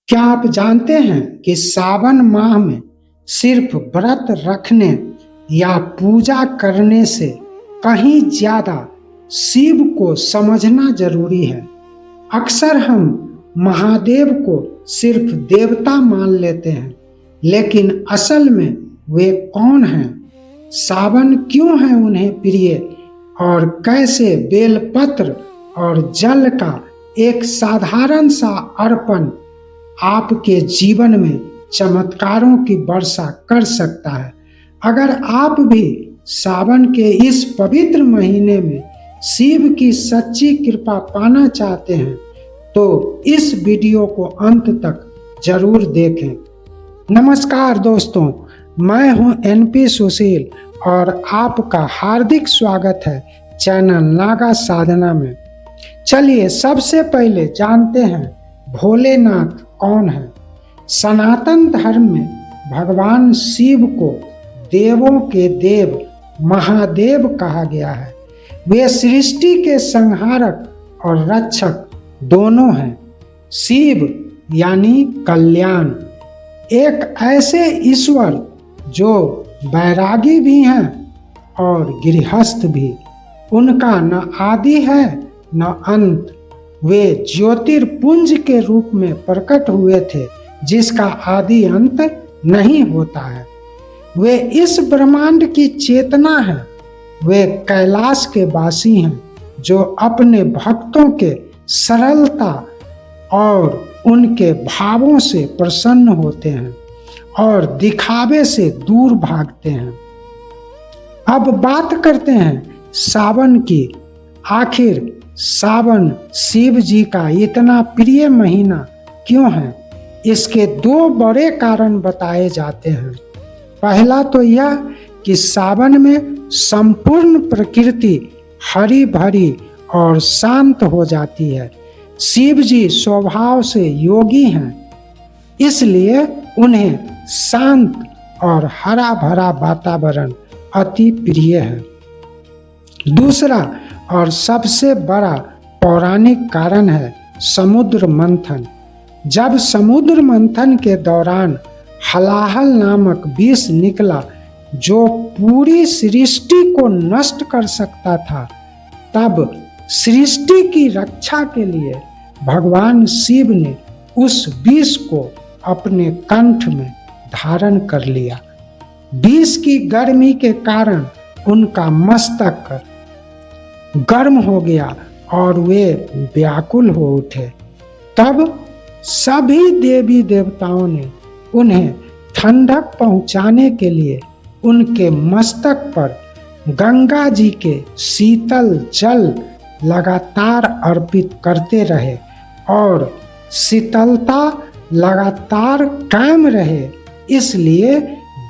क्या आप जानते हैं कि सावन माह में सिर्फ व्रत रखने या पूजा करने से कहीं ज्यादा शिव को समझना जरूरी है। अक्सर हम महादेव को सिर्फ देवता मान लेते हैं, लेकिन असल में वे कौन हैं? सावन क्यों है उन्हें प्रिय और कैसे बेलपत्र और जल का एक साधारण सा अर्पण आपके जीवन में चमत्कारों की वर्षा कर सकता है। अगर आप भी सावन के इस पवित्र महीने में शिव की सच्ची कृपा पाना चाहते हैं तो इस वीडियो को अंत तक जरूर देखें। नमस्कार दोस्तों, मैं हूं एनपी सुशील और आपका हार्दिक स्वागत है चैनल नागा साधना में। चलिए सबसे पहले जानते हैं भोलेनाथ कौन है। सनातन धर्म में भगवान शिव को देवों के देव महादेव कहा गया है। वे सृष्टि के संहारक और रक्षक दोनों हैं। शिव यानी कल्याण, एक ऐसे ईश्वर जो बैरागी भी हैं और गृहस्थ भी। उनका न आदि है न अंत। वे ज्योतिर्पुंज के रूप में प्रकट हुए थे जिसका आदि अंत नहीं होता है। वे इस ब्रह्मांड की चेतना है। वे कैलाश के वासी हैं जो अपने भक्तों के सरलता और उनके भावों से प्रसन्न होते हैं और दिखावे से दूर भागते हैं। अब बात करते हैं सावन की। आखिर सावन शिव जी का इतना प्रिय महीना क्यों है? इसके दो बड़े कारण बताए जाते हैं। पहला तो यह कि सावन में संपूर्ण प्रकृति हरी भरी और शांत हो जाती है। शिव जी स्वभाव से योगी हैं, इसलिए उन्हें शांत और हरा भरा वातावरण अति प्रिय है। दूसरा और सबसे बड़ा पौराणिक कारण है समुद्र मंथन। जब समुद्र मंथन के दौरान हलाहल नामक विष निकला जो पूरी सृष्टि को नष्ट कर सकता था, तब सृष्टि की रक्षा के लिए भगवान शिव ने उस विष को अपने कंठ में धारण कर लिया। विष की गर्मी के कारण उनका मस्तक गर्म हो गया और वे व्याकुल हो उठे। तब सभी देवी देवताओं ने उन्हें ठंडक पहुंचाने के लिए उनके मस्तक पर गंगा जी के शीतल जल लगातार अर्पित करते रहे और शीतलता लगातार कायम रहे। इसलिए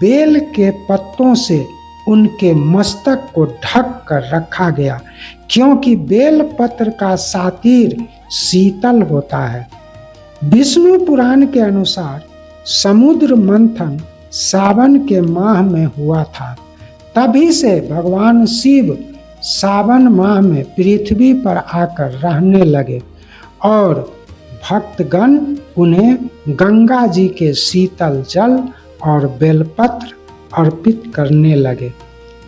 बेल के पत्तों से उनके मस्तक को ढक कर रखा गया, क्योंकि बेल पत्र का सातिर शीतल होता है। विष्णु पुराण के अनुसार समुद्र मंथन सावन के माह में हुआ था। तभी से भगवान शिव सावन माह में पृथ्वी पर आकर रहने लगे और भक्तगण उन्हें गंगा जी के शीतल जल और बेलपत्र अर्पित करने लगे,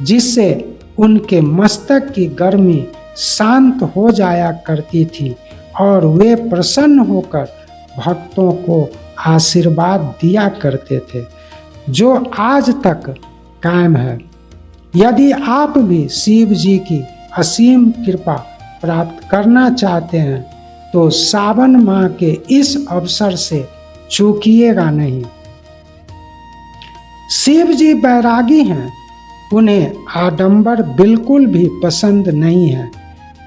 जिससे उनके मस्तक की गर्मी शांत हो जाया करती थी और वे प्रसन्न होकर भक्तों को आशीर्वाद दिया करते थे, जो आज तक कायम है। यदि आप भी शिव जी की असीम कृपा प्राप्त करना चाहते हैं तो सावन माह के इस अवसर से चूकिएगा नहीं। शिव जी बैरागी हैं, उन्हें आडंबर बिल्कुल भी पसंद नहीं है।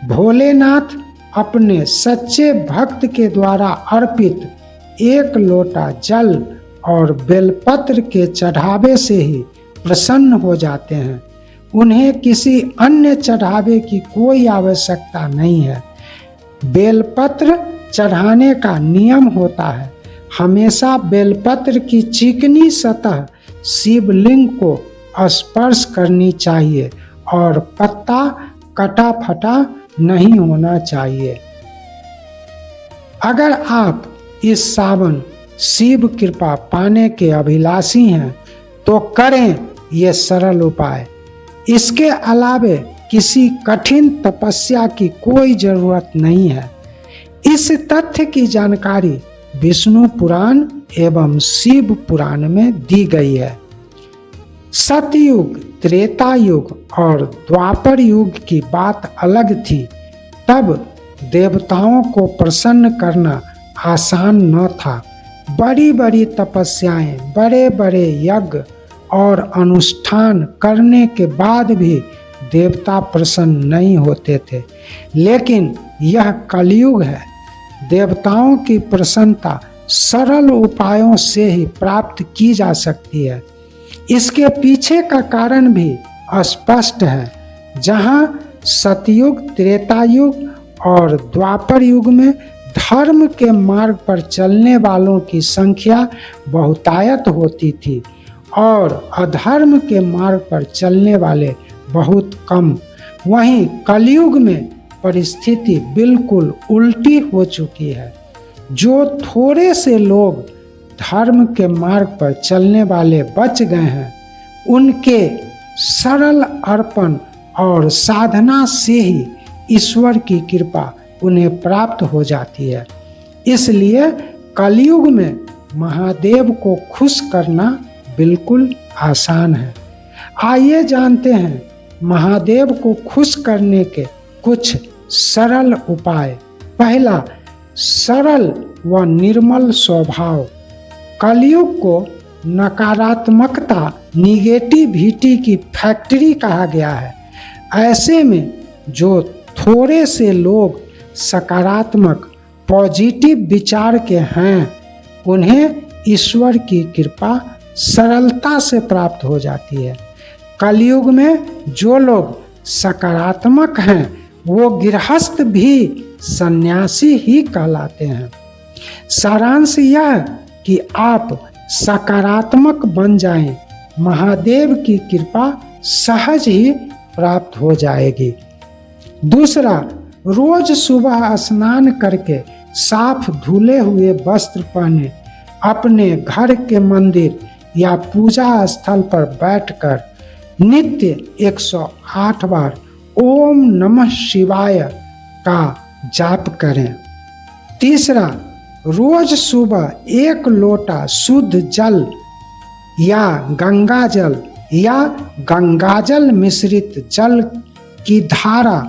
भोलेनाथ अपने सच्चे भक्त के द्वारा अर्पित एक लोटा जल और बेलपत्र के चढ़ावे से ही प्रसन्न हो जाते हैं। उन्हें किसी अन्य चढ़ावे की कोई आवश्यकता नहीं है। बेलपत्र चढ़ाने का नियम होता है, हमेशा बेलपत्र की चिकनी सतह शिवलिंग को स्पर्श करनी चाहिए और पत्ता कटा फटा नहीं होना चाहिए। अगर आप इस सावन शिव कृपा पाने के अभिलाषी हैं तो करें ये सरल उपाय। इसके अलावे किसी कठिन तपस्या की कोई जरूरत नहीं है। इस तथ्य की जानकारी विष्णु पुराण एवं शिव पुराण में दी गई है। सतयुग, त्रेता युग और द्वापर युग की बात अलग थी। तब देवताओं को प्रसन्न करना आसान न था। बड़ी बड़ी तपस्याएं, बड़े बड़े यज्ञ और अनुष्ठान करने के बाद भी देवता प्रसन्न नहीं होते थे। लेकिन यह कलयुग है। देवताओं की प्रसन्नता सरल उपायों से ही प्राप्त की जा सकती है। इसके पीछे का कारण भी स्पष्ट है। जहाँ सतयुग, त्रेता युग और द्वापर युग में धर्म के मार्ग पर चलने वालों की संख्या बहुतायत होती थी और अधर्म के मार्ग पर चलने वाले बहुत कम, वहीं कलयुग में परिस्थिति बिल्कुल उल्टी हो चुकी है। जो थोड़े से लोग धर्म के मार्ग पर चलने वाले बच गए हैं, उनके सरल अर्पण और साधना से ही ईश्वर की कृपा उन्हें प्राप्त हो जाती है। इसलिए कलयुग में महादेव को खुश करना बिल्कुल आसान है। आइए जानते हैं महादेव को खुश करने के कुछ सरल उपाय। पहला, सरल व निर्मल स्वभाव। कलयुग को नकारात्मकता, निगेटिविटी की फैक्ट्री कहा गया है। ऐसे में जो थोड़े से लोग सकारात्मक, पॉजिटिव विचार के हैं, उन्हें ईश्वर की कृपा सरलता से प्राप्त हो जाती है। कलयुग में जो लोग सकारात्मक हैं, वो गृहस्थ भी सन्यासी ही कहलाते हैं। सारांश यह कि आप सकारात्मक बन जाएं, महादेव की कृपा सहज ही प्राप्त हो जाएगी। दूसरा, रोज सुबह स्नान करके साफ धुले हुए वस्त्र पहने अपने घर के मंदिर या पूजा स्थल पर बैठकर नित्य 108 बार ओम नमः शिवाय का जाप करें। तीसरा, रोज सुबह 1 लोटा शुद्ध जल या गंगाजल मिश्रित जल की धारा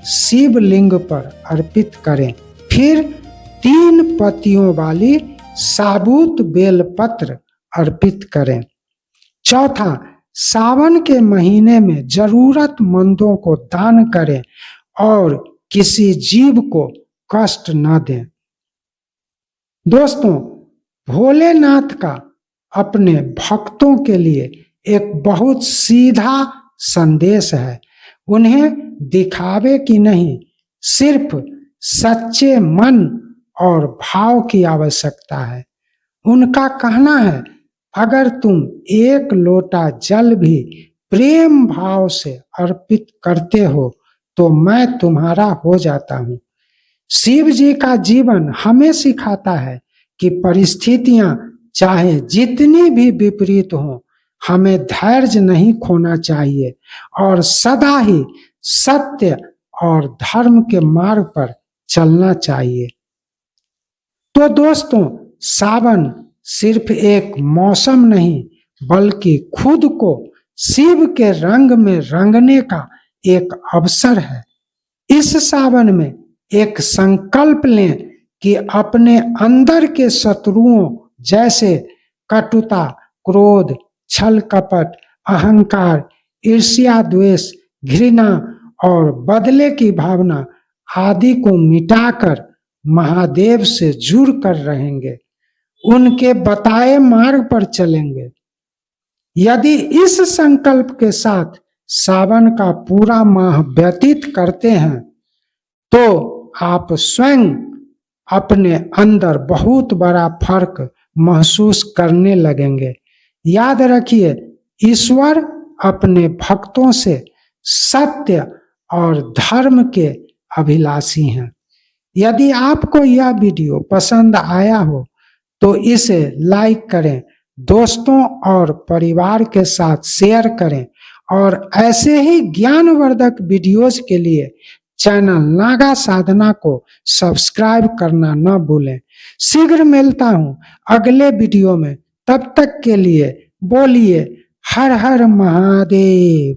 शिवलिंग पर अर्पित करें। फिर 3 पत्तियों वाली साबुत बेलपत्र अर्पित करें। चौथा, सावन के महीने में जरूरतमंदों को दान करें और किसी जीव को कष्ट न दें। दोस्तों, भोलेनाथ का अपने भक्तों के लिए एक बहुत सीधा संदेश है। उन्हें दिखावे की नहीं, सिर्फ सच्चे मन और भाव की आवश्यकता है। उनका कहना है, अगर तुम 1 लोटा जल भी प्रेम भाव से अर्पित करते हो तो मैं तुम्हारा हो जाता हूँ। शिव जी का जीवन हमें सिखाता है कि परिस्थितियां चाहे जितनी भी विपरीत हों, हमें धैर्य नहीं खोना चाहिए और सदा ही सत्य और धर्म के मार्ग पर चलना चाहिए। तो दोस्तों, सावन सिर्फ एक मौसम नहीं, बल्कि खुद को शिव के रंग में रंगने का एक अवसर है। इस सावन में एक संकल्प लें कि अपने अंदर के शत्रुओं जैसे कटुता, क्रोध, छल कपट, अहंकार, ईर्ष्या, द्वेष, घृणा और बदले की भावना आदि को मिटाकर महादेव से जुड़ कर रहेंगे, उनके बताए मार्ग पर चलेंगे। यदि इस संकल्प के साथ सावन का पूरा माह व्यतीत करते हैं तो आप स्वयं अपने अंदर बहुत बड़ा फर्क महसूस करने लगेंगे। याद रखिए, ईश्वर अपने भक्तों से सत्य और धर्म के अभिलाषी हैं। यदि आपको यह वीडियो पसंद आया हो तो इसे लाइक करें, दोस्तों और परिवार के साथ शेयर करें और ऐसे ही ज्ञानवर्धक वीडियोज के लिए चैनल नागा साधना को सब्सक्राइब करना न भूलें। शीघ्र मिलता हूं अगले वीडियो में, तब तक के लिए बोलिए हर हर महादेव।